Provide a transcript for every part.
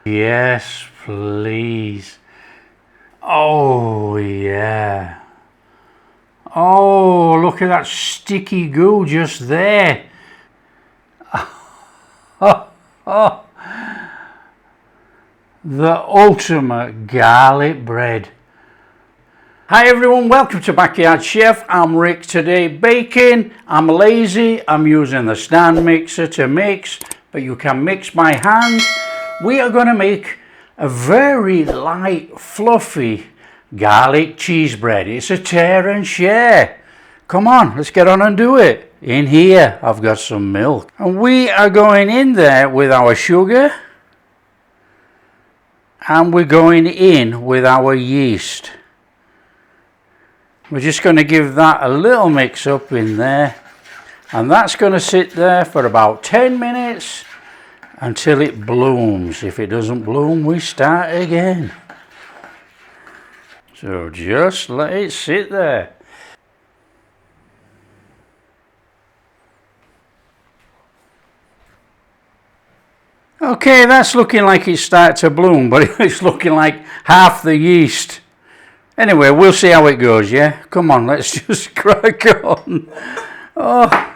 Yes, please. Oh, yeah. Oh, look at that sticky goo just there. Oh, oh. The ultimate garlic bread. Hi everyone, welcome to Backyard Chef. I'm Rick. Today baking. I'm lazy. I'm using the stand mixer to mix, but you can mix by hand. We are going to make a very light, fluffy garlic cheese bread. It's a tear and share. Come on, let's get on and do it. In here, I've got some milk. And we are going in there with our sugar. And we're going in with our yeast. We're just going to give that a little mix up in there. And that's going to sit there for about 10 minutes until it blooms. If it doesn't bloom, we start again. So just let it sit there. Okay, that's looking like it's started to bloom, but it's looking like half the yeast. Anyway, we'll see how it goes, yeah? Come on, let's just crack on. Oh,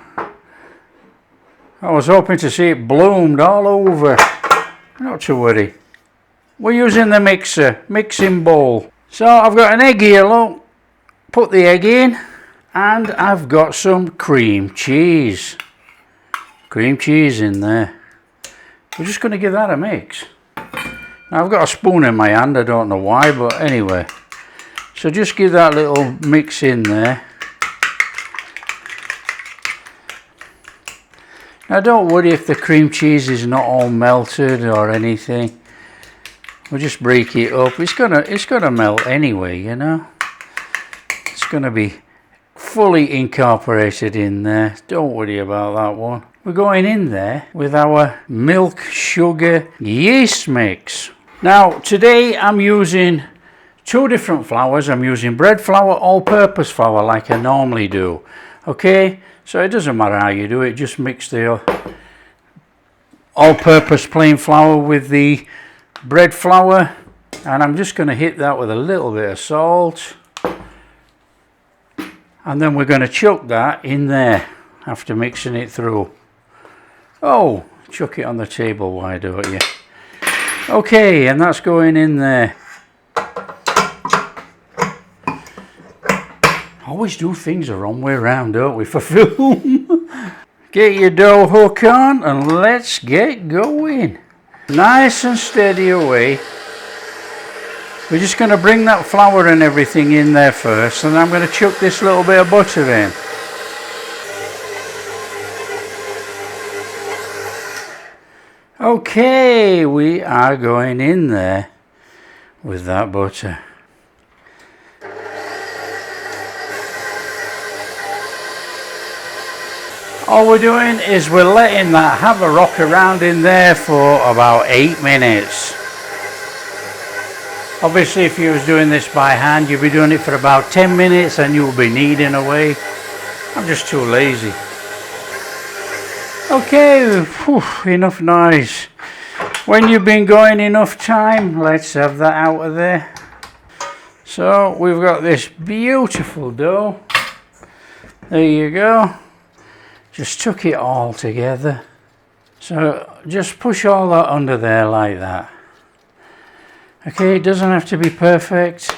I was hoping to see it bloomed all over. Not to worry. We're using the mixing bowl. So I've got an egg here, look. Put the egg in. And I've got some cream cheese. Cream cheese in there. We're just going to give that a mix. Now I've got a spoon in my hand, I don't know why, but anyway. So just give that little mix in there. Now don't worry if the cream cheese is not all melted or anything. We'll just break it up. It's gonna melt anyway, you know. It's gonna be fully incorporated in there. Don't worry about that one. We're going in there with our milk, sugar, yeast mix. Now today I'm using two different flours. I'm using bread flour, all-purpose flour like I normally do. Okay, so it doesn't matter how you do it, just mix the all-purpose plain flour with the bread flour, and I'm just going to hit that with a little bit of salt, and then we're going to chuck that in there after mixing it through. Oh, chuck it on the table, why don't you? Okay, and that's going in there. Always do things the wrong way around, don't we, for film? Get your dough hook on and let's get going. Nice and steady away. We're just going to bring that flour and everything in there first, and I'm going to chuck this little bit of butter in. Okay, we are going in there with that butter. All we're doing is we're letting that have a rock around in there for about 8 minutes. Obviously if you was doing this by hand, you'd be doing it for about 10 minutes and you'll be kneading away. I'm just too lazy. Okay, whew, enough noise. When you've been going enough time, let's have that out of there. So we've got this beautiful dough. There you go. Just tuck it all together. So just push all that under there like that. Okay, it doesn't have to be perfect.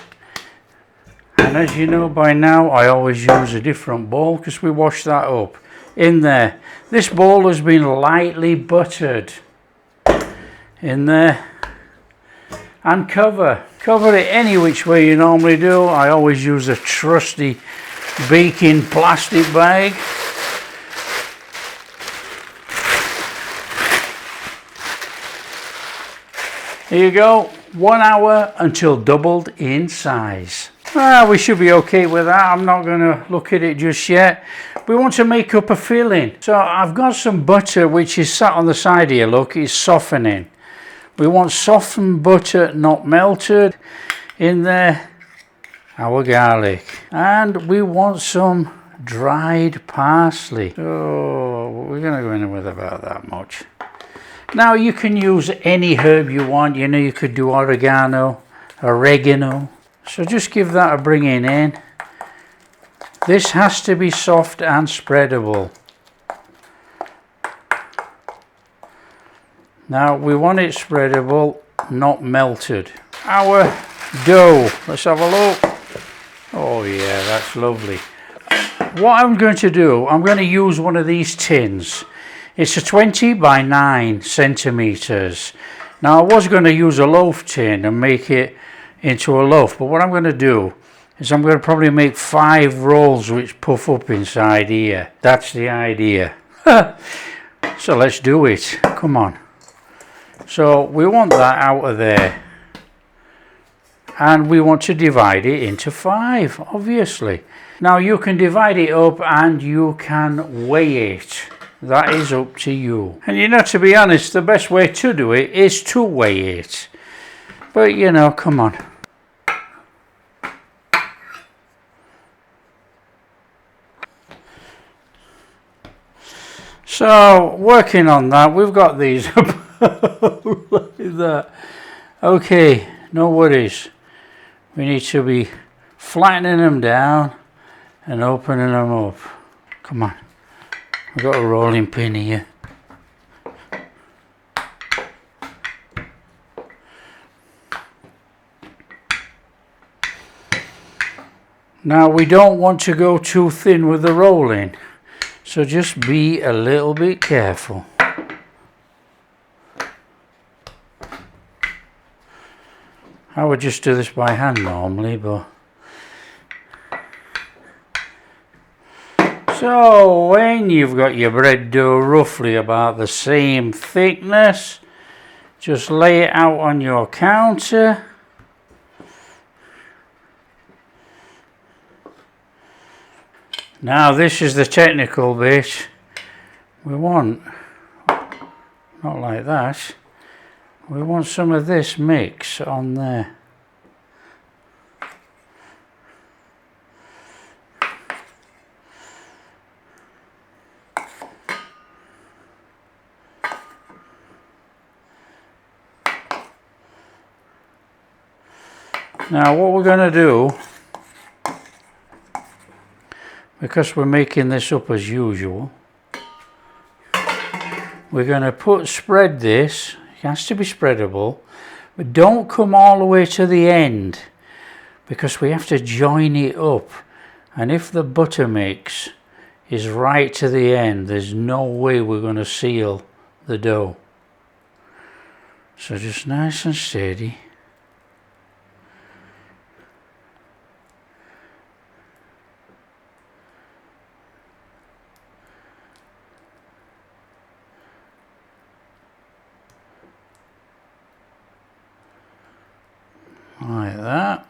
And as you know by now, I always use a different bowl because we wash that up. In there. This bowl has been lightly buttered. In there. And cover it any which way you normally do. I always use a trusty baking plastic bag. Here you go, 1 hour until doubled in size. We should be okay with that. I'm not going to look at it just yet. We want to make up a filling. So I've got some butter which is sat on the side here, look, it's softening. We want softened butter, not melted. In there, our garlic. And we want some dried parsley. So we're going to go in with about that much. Now you can use any herb you want, you know, you could do oregano. So just give that a bringing in. This has to be soft and spreadable. Now we want it spreadable, not melted. Our dough, let's have a look. Oh yeah, that's lovely. What I'm going to do, I'm going to use one of these tins. It's a 20 by 9 centimeters. Now I was going to use a loaf tin and make it into a loaf, but what I'm going to do is I'm going to probably make 5 rolls which puff up inside here. That's the idea. So let's do it. Come on. So we want that out of there. And we want to divide it into 5, obviously. Now you can divide it up and you can weigh it. That is up to you. And you know, to be honest, the best way to do it is to weigh it. But you know, come on. So, working on that, we've got these. Look at that. Okay, no worries. We need to be flattening them down and opening them up. Come on. I've got a rolling pin here. Now we don't want to go too thin with the rolling, so just be a little bit careful. I would just do this by hand normally, but... So when you've got your bread dough roughly about the same thickness, just lay it out on your counter. Now this is the technical bit. We want, not like that, we want some of this mix on there. Now what we're going to do, because we're making this up as usual, we're going to spread this. It has to be spreadable, but don't come all the way to the end, because we have to join it up. And if the butter mix is right to the end, there's no way we're going to seal the dough. So just nice and steady. Like that.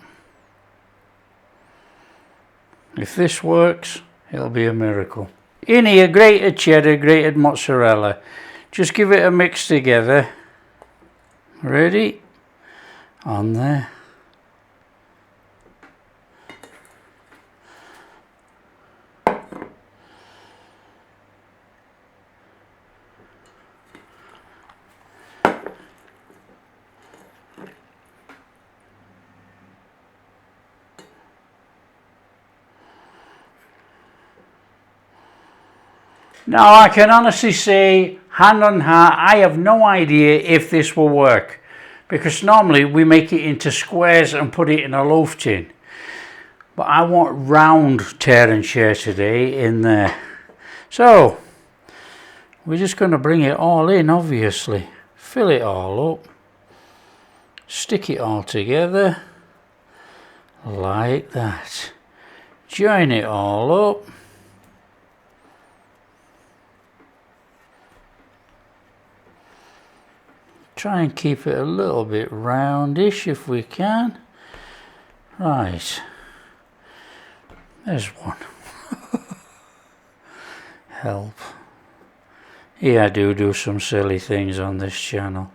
If this works, it'll be a miracle. In here, grated cheddar, grated mozzarella. Just give it a mix together. Ready? On there. Now I can honestly say, hand on heart, I have no idea if this will work, because normally we make it into squares and put it in a loaf tin. But I want round tear and share today in there. So we're just going to bring it all in, obviously. Fill it all up. Stick it all together like that. Join it all up. Try and keep it a little bit roundish if we can. Right. There's one. Help. Yeah, I do some silly things on this channel.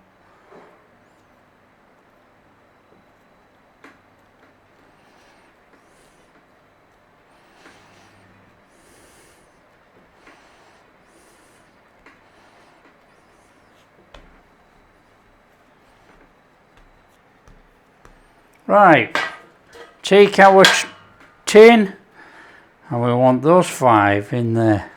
Right, take our tin, and we want those 5 in there.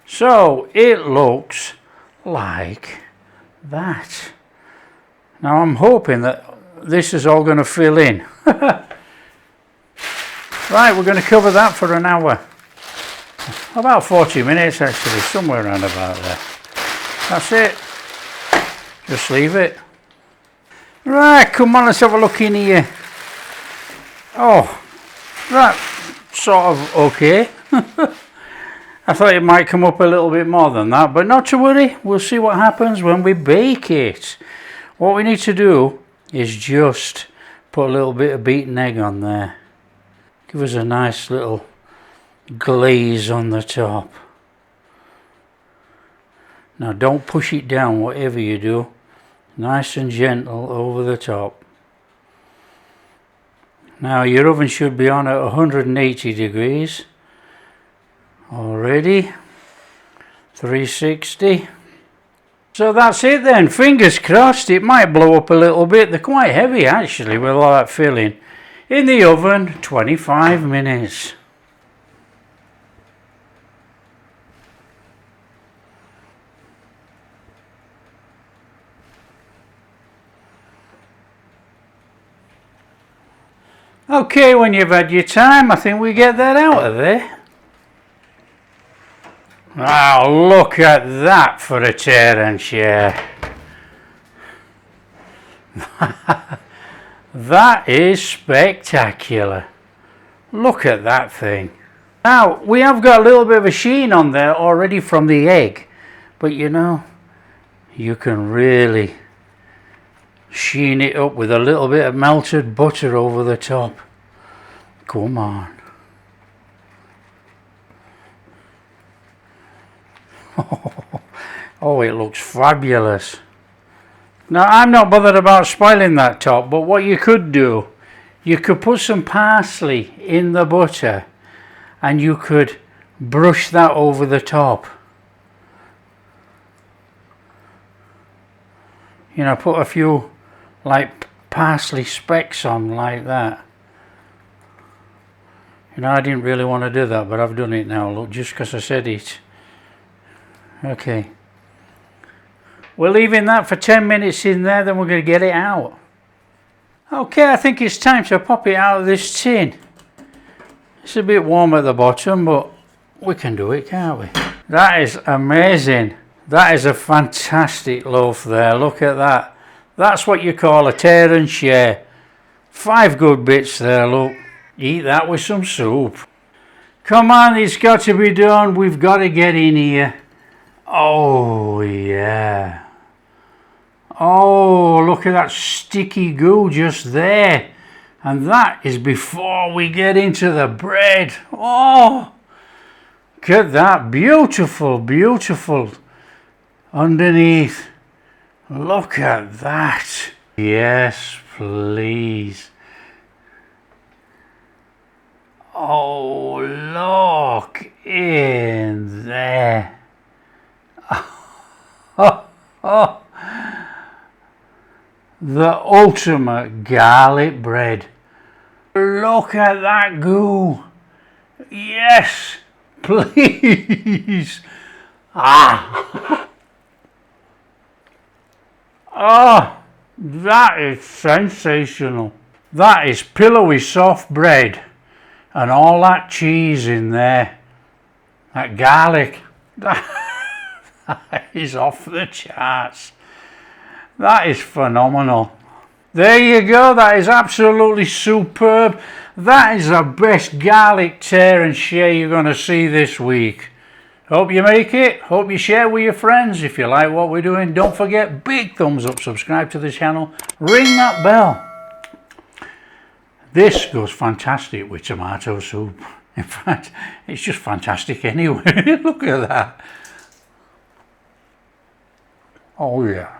So it looks like that. Now I'm hoping that this is all going to fill in. Right, we're going to cover that for an hour. About 40 minutes actually, somewhere around about there. That's it. Just leave it. Right, come on, let's have a look in here. Oh, right, sort of okay. I thought it might come up a little bit more than that, but not to worry. We'll see what happens when we bake it. What we need to do is just put a little bit of beaten egg on there. Give us a nice little glaze on the top. Now don't push it down, whatever you do. Nice and gentle over the top. Now your oven should be on at 180 degrees. Already 360. So that's it then, fingers crossed. It might blow up a little bit. They're quite heavy actually with all that filling. In the oven 25 minutes. Okay, when you've had your time, I think we get that out of there. Oh, look at that for a tear and share. That is spectacular. Look at that thing. Now, we have got a little bit of a sheen on there already from the egg. But you know, you can really sheen it up with a little bit of melted butter over the top. Come on. Oh, it looks fabulous. Now, I'm not bothered about spoiling that top, but what you could do, you could put some parsley in the butter and you could brush that over the top. You know, put a few like parsley specks on like that. You know, I didn't really want to do that, but I've done it now, look, just because I said it. Okay. We're leaving that for 10 minutes in there, then we're going to get it out. Okay, I think it's time to pop it out of this tin. It's a bit warm at the bottom, but we can do it, can't we? That is amazing. That is a fantastic loaf there. Look at that. That's what you call a tear and share. 5 good bits there, look. Eat that with some soup. Come on, it's got to be done. We've got to get in here. Oh, yeah. Oh, look at that sticky goo just there. And that is before we get into the bread. Oh, look at that. Beautiful, beautiful. Underneath. Look at that. Yes, please. Oh, look in there. Oh, the ultimate garlic bread. Look at that goo. Yes, please. Ah. Oh, that is sensational. That is pillowy soft bread and all that cheese in there. That garlic. That is off the charts. That is phenomenal. There you go. That is absolutely superb. That is the best garlic tear and share you're going to see this week. Hope you make it. Hope you share with your friends. If you like what we're doing, don't forget, big thumbs up, subscribe to the channel, ring that bell. This goes fantastic with tomato soup. In fact, it's just fantastic anyway. Look at that. Oh yeah.